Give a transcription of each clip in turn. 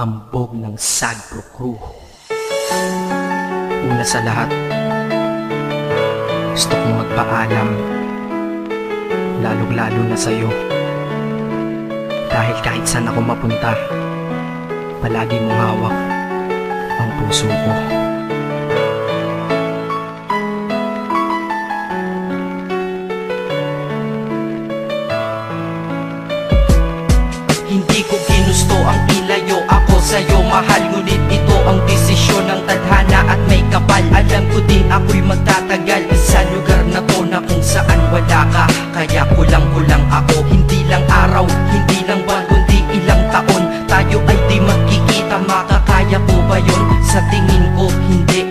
hambog ng Sagpro Crew. Una sa lahat, gusto kong magpaalam, lalong-lalo na sa'yo. Dahil kahit saan ako mapunta, palagi mong hawak ang puso ko. Hindi ko ginusto ang ilayo ako sa'yo, mahal. Ngunit ito ang desisyon ng tadhana at may kapal. Alam ko din ako'y magtatagal sa lugar na to na kung saan wala ka. Kaya kulang-kulang ako, hindi lang araw, hindi lang buwan, kundi ilang taon. Tayo ay di magkikita, makakaya ko ba yun? Sa tingin ko hindi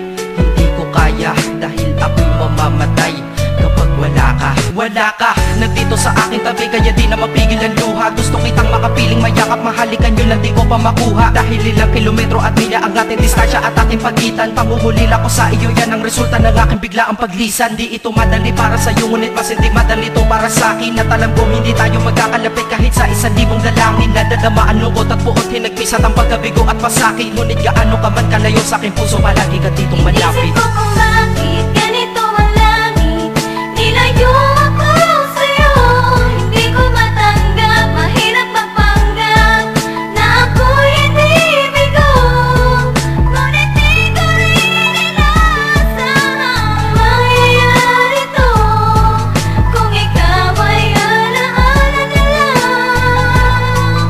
ko kaya. Dahil ako'y mamamatay kapag wala ka. Wala ka, nandito sa aking tabi, kaya di na mapigil ang luha. Gusto kitang makapiling, mayakap, mahalikan yun lang di ko pa makuha. Dahil ilang kilometro at milya ang ating distansya at ating pagitan. Pangungulila ko sa iyo, yan ang resulta ng aking biglaang paglisan. Di ito madali para sa'yo, ngunit mas hindi madali ito para sa'kin. At alam ko hindi tayo magkakalapit kahit sa 1,000 dalangin. Nadadamaan lungkot at puot, hinagpisat ang pagkabigo at pasakit. Ngunit gaano ka man kalayo sa aking puso, palagi ka ditong malapit. Isip ko kung bakit ganito ang langit, nilayo ako sa'yo. Hindi ko matanggap, mahirap magpanggap na ako'y hindi bigo. Ngunit di ko rin inasahang mangyayari to. Kung ikaw ay alaala na lang,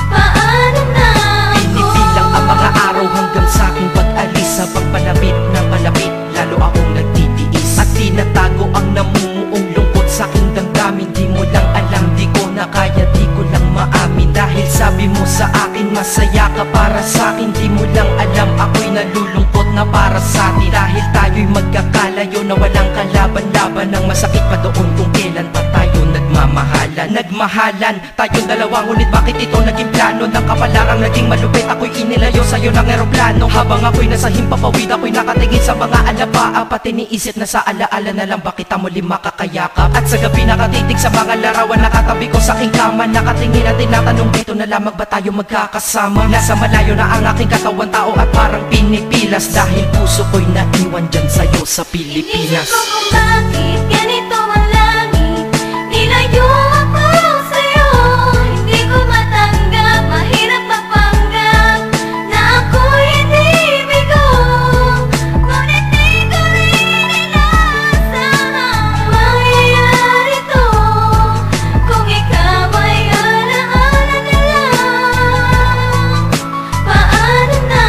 paano na ako? Pinipilang ang mga araw hanggang sa aking pag-alis. Sa pagpalapit na palapit, lalo akong nagtitiis. At tinatago ang namumuong lungkot sa aking damdamin. Di mo lang alam, di ko na kaya, di ko lang maamin. Dahil sabi mo sa akin, masaya ka para sa akin. Di mo lang alam, ako'y nalulungkot na para sa atin. Dahil tayo'y magkakalayo na walang kalaban-laban. Ang masakit pa doon kung kailan pa tayo nagmamahalan. Nagmahalan, tayong dalawa, ngunit bakit ito naging plano? Ng kapalarang naging malupit, ako'y inilayo sa'yo ng eroplano. Habang ako'y nasa himpapawid, ako'y nakatingin sa mga alapaa. Pati niisip na sa alaala na lang bakit kita muli makakayakap. At sa gabi nakatitig sa mga larawan, nakatabi ko sa aking kama. Nakatingin at tinatanong, dito na lamang ba tayo magkakasama? Nasa malayo na ang aking katawan, tao at parang pinipilas. Dahil puso ko'y naiwan dyan sa'yo sa Pilipinas. Inisip ko kung bakit ganito ang langit, nilayo ako sa'yo. Hindi ko matanggap, mahirap magpanggap na ako'y hindi bigo. Ngunit di ko rin inasahang mangyayari to. Kung ikaw ay alaala na lang, paano na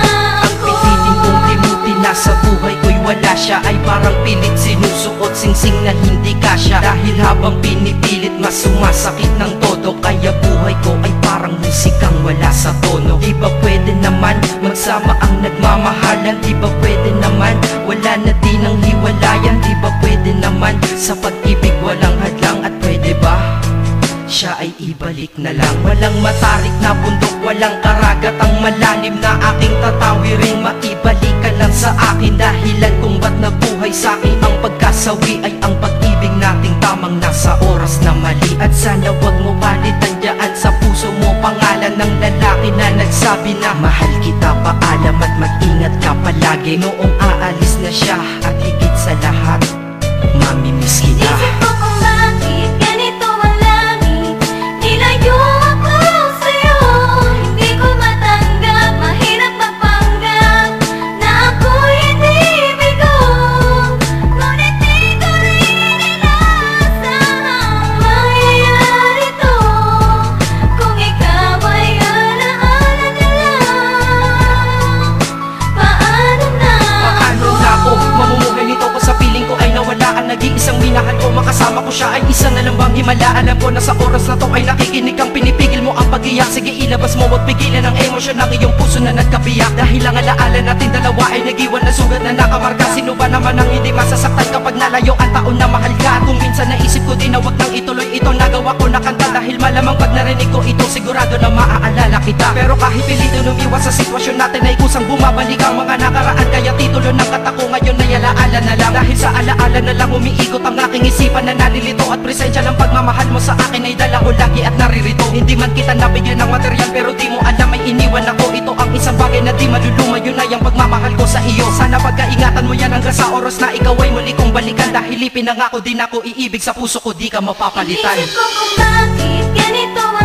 Ang ako? piniling kong limutin na sa buhay ko'y wala siya, ay parang pilit sinusuot, singsing na hindi kasya. Dahil habang pinipilit, mas sumasakit ng todo. Kaya buhay ko ay parang musikang wala sa tono. Di ba pwede naman magsama ang nagmamahalan? Di ba pwede naman wala na din ang hiwalayan? Di ba pwede naman sa pag-ibig walang hadlang? At pwede ba siya ay ibalik na lang? Walang matarik na bundok, walang karagat ang malalim na aking tatawirin. Maibalik ka lang sa akin, dahilan kung ba't nabuhay sa akin ang pagkasawi ay ang pag-ibig nating tamang nasa oras na mali. At sana wag mo palitan dyan sa puso mo pangalan ng lalaki na nagsabi na mahal kita, paalam at mag-ingat ka palagi. Noong aalis na siya at higit sa lahat, mamimiss kita. Isip ko kung bakit ganito ang langit, nilayo ako sa'yo. Hindi ko matanggap, mahirap magpanggap na ako'y hindi bigo. Ngunit di ko rin inasahang mangyayari to. Kung ikaw ay alaala na lang, paano na Paano na ako mamumuhay nito ko sa piling ko ay nawala ang nag-iisang minahal ko? Makasama ko siya ay isa na lang bang himala? Alam ko na sa oras na to ay nakikinig kang pinipigil mo ang pag-iyak. Sige ilabas mo, wag pigilan ang emosyon ng iyong puso na nagkabiyak. Dahil ang alaala natin dalawa ay nag-iwan na sugat na nakamarka. Sino ba naman ang hindi masasaktan kapag nalayo ang taon na mahal ka? Kung minsan naisip ko din na wag nang ituloy ito, nagawa ko na kanta. Dahil malamang pag narinig ko ito, sigurado na maaalala kita. Pero kahit pilito lumiwas sa sitwasyon natin ay kusang bumabalik ang mga nakaraan. Kaya titulo ng kata ko ngayon ay alaala na lang. Dahil sa alaala na lang umiikot ang aking isipan na nalilito. At presensya ng pagmamahal mo sa akin ay dala ko lagi at naririto. Hindi man kita nabigyan ng material, pero di mo alam ay iniwan ako. Ito ang bagay na di maluluma, yun ay ang pagmamahal ko sa iyo. Sana pagkaingatan mo yan hanggang sa oras na ikaw ay muli kong balikan. Dahil ipinangako din ako iibig sa puso ko, di ka mapapalitan. Inisip ko kung bakit ganito ang